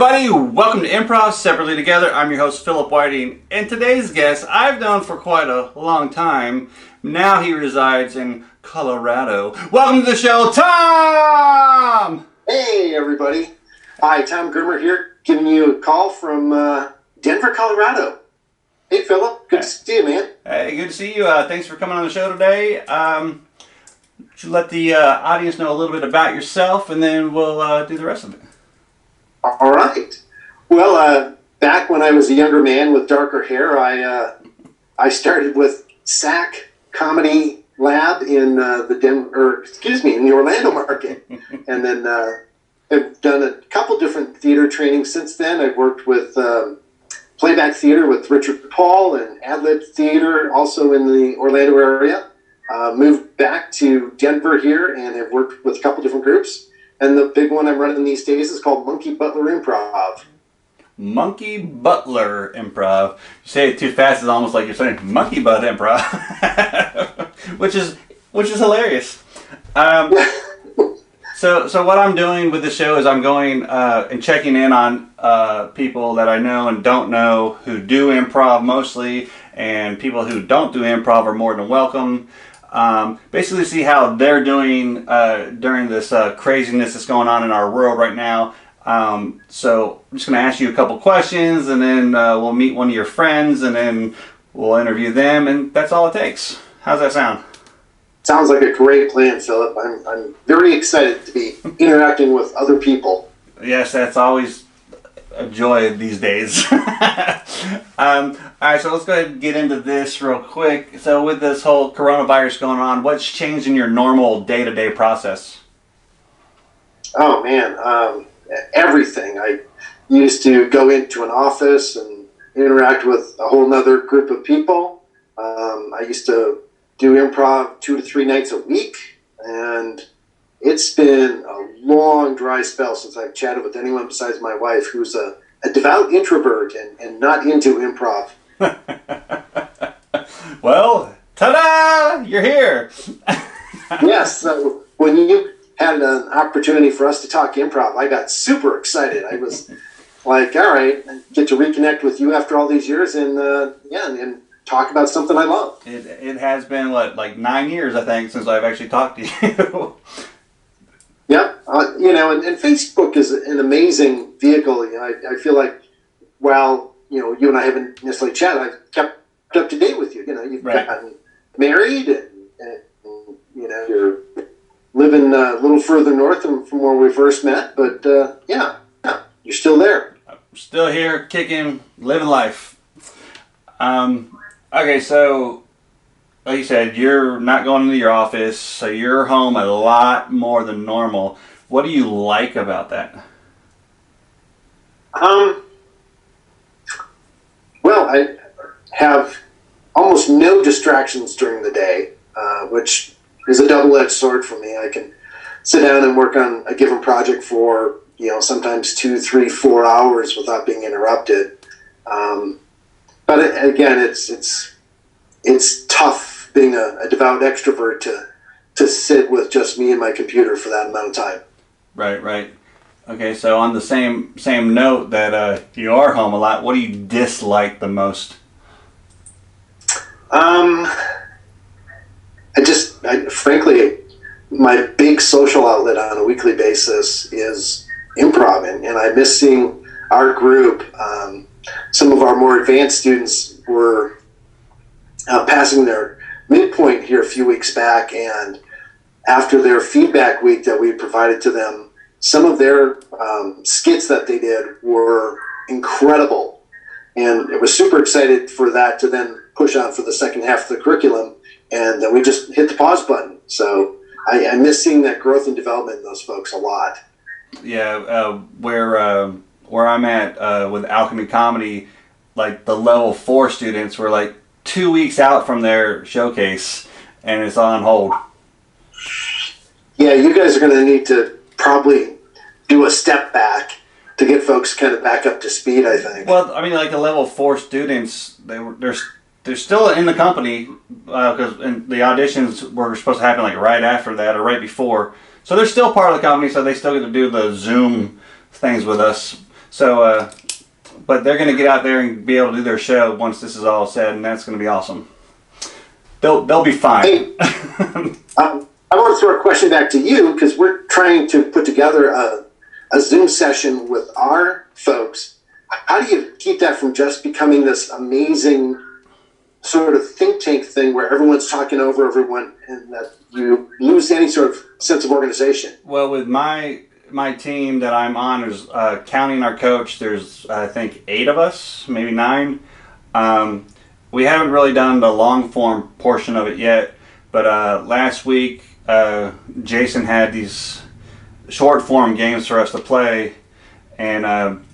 everybody, welcome to Improv Separately Together. I'm your host Philip Whiting, and today's guest I've known for quite a long time. Now he resides in Colorado. Welcome to the show, Tom! Hey everybody. Hi, Tom Grimmer here, giving you a call from Denver, Colorado. Hey Philip, good to see you, man. Hey, good to see you. Thanks for coming on the show today. Should let the audience know a little bit about yourself, and then we'll do the rest of it. All right. Well, back when I was a younger man with darker hair, I started with SAC Comedy Lab in the Orlando market, and then I've done a couple different theater trainings since then. I've worked with playback theater with Richard Paul and ad-lib theater, also in the Orlando area. Moved back to Denver here and have worked with a couple different groups. And the big one I'm running these days is called Monkey Butler Improv. Monkey Butler Improv. You say it too fast, it's almost like you're saying Monkey Butt Improv, which is hilarious. So what I'm doing with the show is I'm going and checking in on people that I know and don't know who do improv mostly, and people who don't do improv are more than welcome. Basically see how they're doing during this craziness that's going on in our world right now. So I'm just going to ask you a couple questions, and then we'll meet one of your friends, and then we'll interview them, and that's all it takes. How's that sound? Sounds like a great plan, Philip. I'm very excited to be interacting with other people. Yes, that's always a joy these days. All right, so let's go ahead and get into this real quick. So with this whole coronavirus going on, what's changed in your normal day-to-day process? Oh, man. Everything. I used to go into an office and interact with a whole nother group of people. I used to do improv 2 to 3 nights a week, and it's been a long, dry spell since I've chatted with anyone besides my wife, who's a devout introvert and not into improv. Well, ta-da! You're here! Yes, so when you had an opportunity for us to talk improv, I got super excited. I was like, all right, I get to reconnect with you after all these years and talk about something I love. It has been, like 9 years, I think, since I've actually talked to you. Yep, and Facebook is an amazing vehicle. I feel like, while you and I haven't necessarily chatted, I've kept up to date with you. You've gotten married, and you're living a little further north from where we first met. But you're still there. I'm still here, kicking, living life. Okay, so like you said, you're not going into your office, so you're home a lot more than normal. What do you like about that? Well, I have almost no distractions during the day, which is a double-edged sword for me. I can sit down and work on a given project for, sometimes 2, 3, 4 hours without being interrupted. But again, it's tough being a devout extrovert to sit with just me and my computer for that amount of time. Right. Okay, so on the same note that you are home a lot, what do you dislike the most? Frankly, my big social outlet on a weekly basis is improv, and I miss seeing our group. Some of our more advanced students were passing their midpoint here a few weeks back, and after their feedback week that we provided to them, some of their skits that they did were incredible, and it was super excited for that to then push on for the second half of the curriculum, and then we just hit the pause button. So I miss seeing that growth and development in those folks a lot. Yeah, where I'm at with Alchemy Comedy, like the level 4 students were like 2 weeks out from their showcase, and it's on hold. Yeah, you guys are going to need to probably do a step back to get folks kind of back up to speed, I think. Well, I mean, like the level 4 students, they're still in the company because the auditions were supposed to happen like right after that or right before. So they're still part of the company, so they still get to do the Zoom things with us. So, but they're going to get out there and be able to do their show once this is all said, and that's going to be awesome. They'll be fine. Hey, I want to throw a question back to you because we're trying to put together a Zoom session with our folks. How do you keep that from just becoming this amazing sort of think tank thing where everyone's talking over everyone and that you lose any sort of sense of organization? Well, with my team that I'm on, there's counting our coach, there's I think 8 of us, maybe 9. We haven't really done the long form portion of it yet, but last week Jason had these short form games for us to play, and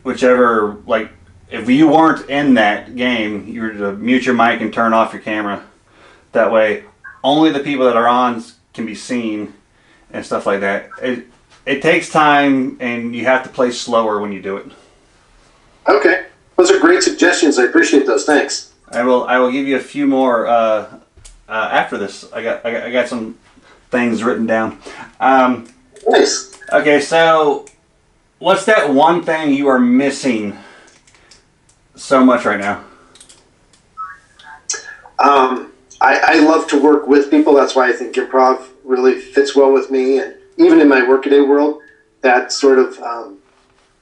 whichever, like, if you weren't in that game, you were to mute your mic and turn off your camera. That way, only the people that are on can be seen and stuff like that. It takes time, and you have to play slower when you do it. Okay, those are great suggestions. I appreciate those. Thanks. I will give you a few more after this. I got some things written down. Nice. Okay, so what's that one thing you are missing so much right now? I love to work with people. That's why I think improv really fits well with me. And even in my workaday world, that sort of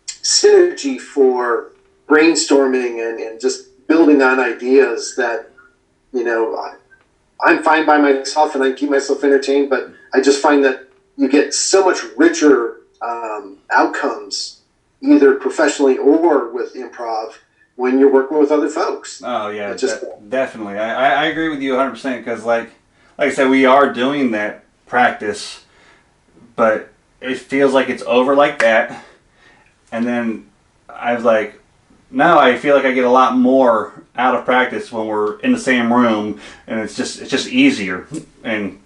synergy for brainstorming and just building on ideas that, I'm fine by myself and I keep myself entertained, but I just find that you get so much richer outcomes, either professionally or with improv, when you're working with other folks. Oh yeah, definitely. I agree with you 100% because like I said, we are doing that practice, but it feels like it's over like that, and then I was like, no, I feel like I get a lot more out of practice when we're in the same room, and it's just easier, and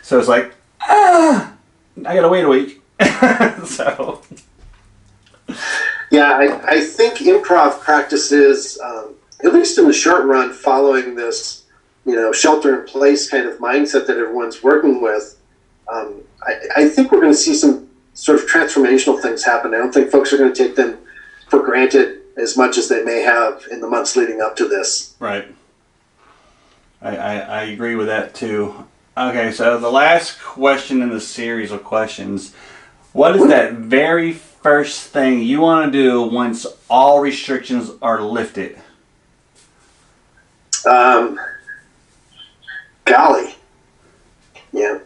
so it's like, I gotta wait a week. So yeah, I think improv practices, at least in the short run, following this, shelter in place kind of mindset that everyone's working with, I think we're going to see some sort of transformational things happen. I don't think folks are going to take them for granted as much as they may have in the months leading up to this. Right. I agree with that too. Okay, so the last question in the series of questions, what is that very first thing you want to do once all restrictions are lifted? Golly. Yeah.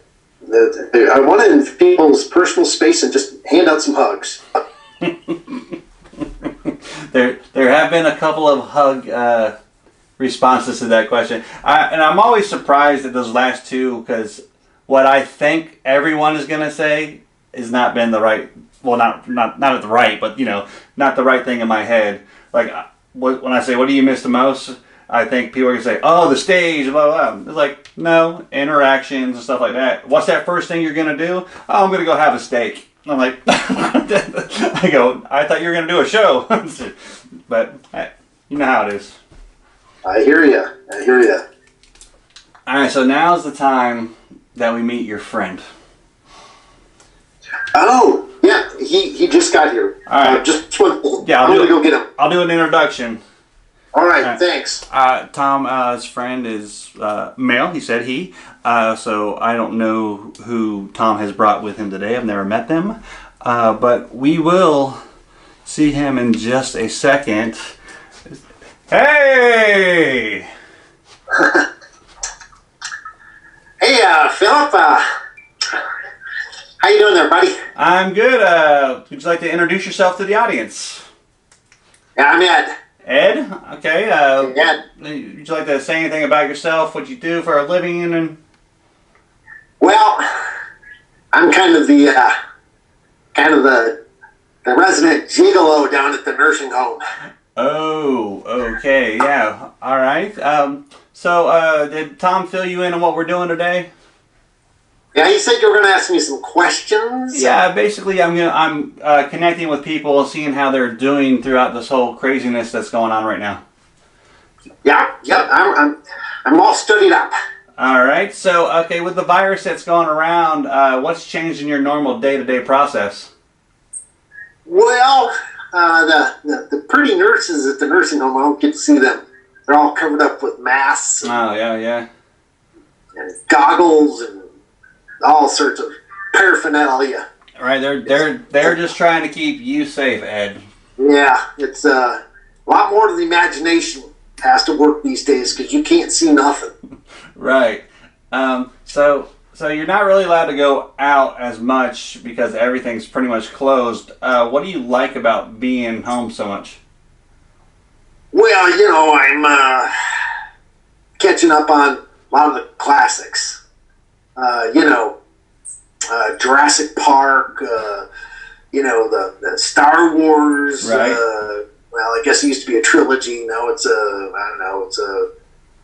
I want to in people's personal space and just hand out some hugs. There have been a couple of hug responses to that question, and I'm always surprised at those last two because what I think everyone is going to say has not been the right. Well, not at the right, but not the right thing in my head. Like when I say, "What do you miss the most?" I think people are going to say, "Oh, the stage, blah blah blah." It's like, no, interactions and stuff like that. What's that first thing you're going to do? Oh, I'm going to go have a steak. I'm like, I go, I thought you were going to do a show. But you know how it is. I hear you. All right, so now's the time that we meet your friend. Oh, yeah, he just got here. All right. Just one. Yeah, I'm going to go get him. I'll do an introduction. All right, thanks. Tom's friend is male. He said he. So I don't know who Tom has brought with him today. I've never met them. But we will see him in just a second. Hey! Hey, Philip. How you doing there, buddy? I'm good. Would you like to introduce yourself to the audience? Yeah, I'm Ed. Ed? Okay. Ed. Would you like to say anything about yourself, what you do for a living? And Well, I'm kind of the resident gigolo down at the nursing home. Oh, okay. Yeah. All right. So did Tom fill you in on what we're doing today? Yeah, you said you were going to ask me some questions. Yeah, basically, I'm connecting with people, seeing how they're doing throughout this whole craziness that's going on right now. Yeah. I'm all studied up. All right. So, okay, with the virus that's going around, what's changed in your normal day-to-day process? Well, The pretty nurses at the nursing home, I don't get to see them. They're all covered up with masks Oh, yeah. and goggles and all sorts of paraphernalia. Right, they're just trying to keep you safe, Ed. Yeah, it's a lot more to the imagination has to work these days because you can't see nothing. Right. So you're not really allowed to go out as much because everything's pretty much closed. What do you like about being home so much? Well, I'm catching up on a lot of the classics. Jurassic Park, the Star Wars. Right. I guess it used to be a trilogy. Now it's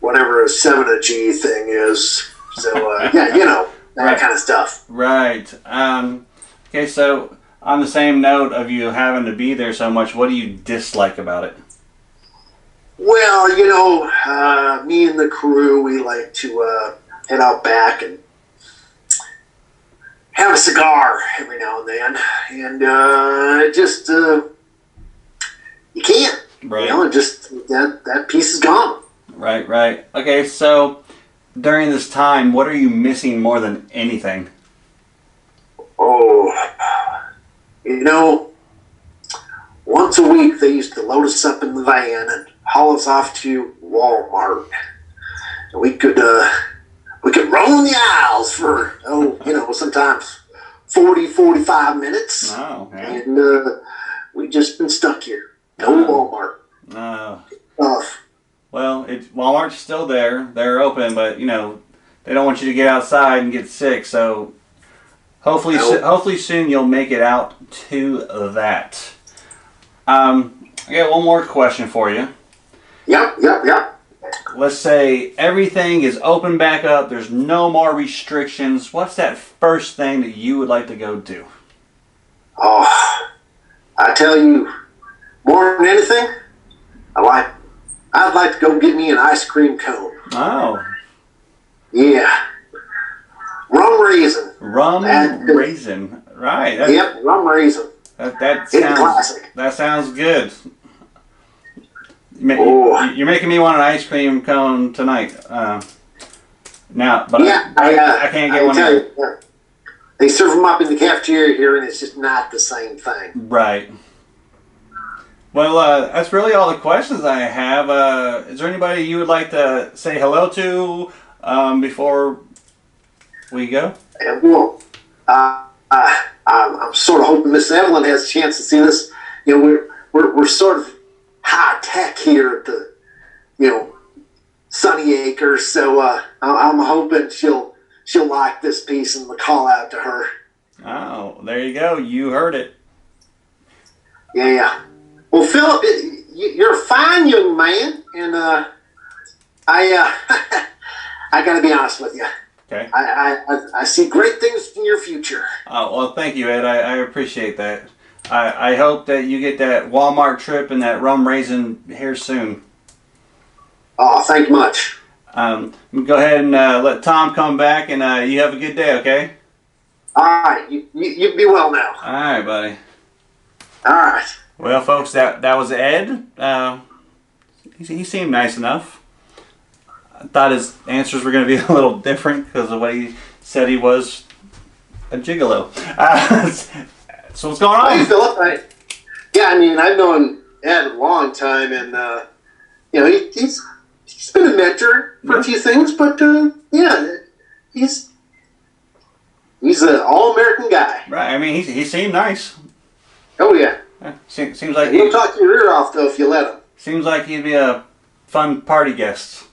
whatever a 7G thing is. So, that Right. kind of stuff. Right. Okay, so on the same note of you having to be there so much, what do you dislike about it? Well, me and the crew, we like to head out back and have a cigar every now and then. And you can't. Right. Just that piece is gone. Right. Okay, so during this time, what are you missing more than anything? Oh, once a week they used to load us up in the van and haul us off to Walmart. And we could roam the aisles for, sometimes 40, 45 minutes. Oh, yeah. And we just been stuck here. No Walmart. No. Tough. Well, Walmart's still there. They're open, but they don't want you to get outside and get sick. So hopefully, hopefully soon you'll make it out to that. I got one more question for you. Yep. Let's say everything is open back up. There's no more restrictions. What's that first thing that you would like to go do? Oh, I tell you, more than anything, I'd like to go get me an ice cream cone. Oh. Yeah. Rum raisin. Raisin. Right. Yep, rum raisin. That It's classic. That sounds good. You're making me want an ice cream cone tonight. Now, but yeah, I can't get one here. They serve them up in the cafeteria here, and it's just not the same thing. Right. Well, that's really all the questions I have. Is there anybody you would like to say hello to before we go? And I'm sort of hoping Miss Evelyn has a chance to see this. We're sort of high tech here at the Sunny Acres, so I'm hoping she'll like this piece and call out to her. Oh, there you go. You heard it. Yeah. Well, Philip, you're a fine young man, and I got to be honest with you. Okay. I see great things in your future. Oh, well, thank you, Ed. I appreciate that. I hope that you get that Walmart trip and that rum raisin here soon. Oh, thank you much. Go ahead and let Tom come back, and you have a good day, okay? All right. You be well now. All right, buddy. All right. Well, folks, that was Ed. He seemed nice enough. I thought his answers were going to be a little different because of the way he said he was a gigolo. So what's going on? Hey, Philip. I've known Ed a long time, and he's been a mentor for a few things, but he's an all-American guy. Right. I mean, he seemed nice. Oh yeah. Seems like he'll talk your ear off though if you let him. Seems like he'd be a fun party guest.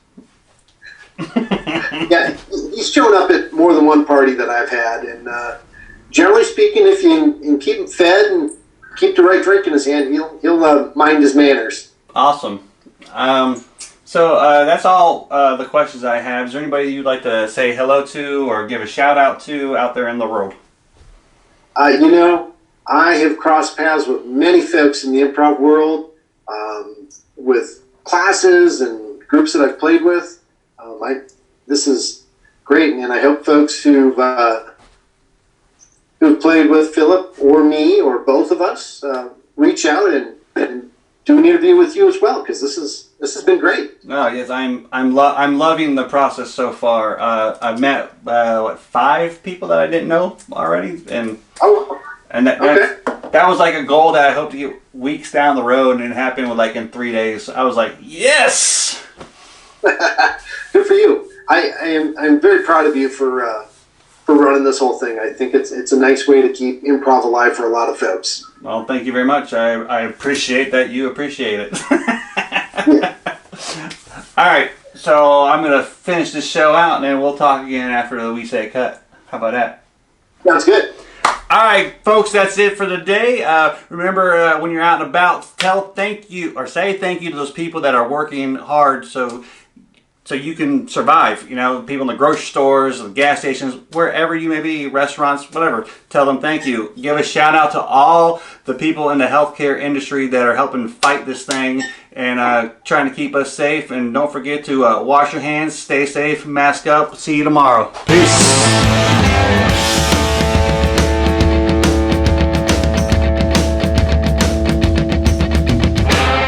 Yeah, he's shown up at more than one party that I've had, and generally speaking, if you can keep him fed and keep the right drink in his hand, he'll mind his manners. Awesome. So that's all the questions I have. Is there anybody you'd like to say hello to or give a shout out to out there in the world? I have crossed paths with many folks in the improv world, with classes and groups that I've played with. This is great, and I hope folks who've played with Philip or me or both of us reach out and do an interview with you as well, because this has been great. Oh yes, I'm loving the process so far. I've met 5 people that I didn't know already, and that was like a goal that I hope to get weeks down the road, and it happened in 3 days. I was like, yes. Good for you. I'm very proud of you for running this whole thing. I think it's a nice way to keep improv alive for a lot of folks. Well, thank you very much. I appreciate that you appreciate it. Yeah. All right, so I'm going to finish this show out, and then we'll talk again after we say cut. How about that? Sounds good. All right, folks, that's it for the day. Remember, when you're out and about, say thank you to those people that are working hard so you can survive. You know, people in the grocery stores, the gas stations, wherever you may be, restaurants, whatever. Tell them thank you. Give a shout out to all the people in the healthcare industry that are helping fight this thing and trying to keep us safe. And don't forget to wash your hands, stay safe, mask up. See you tomorrow. Peace.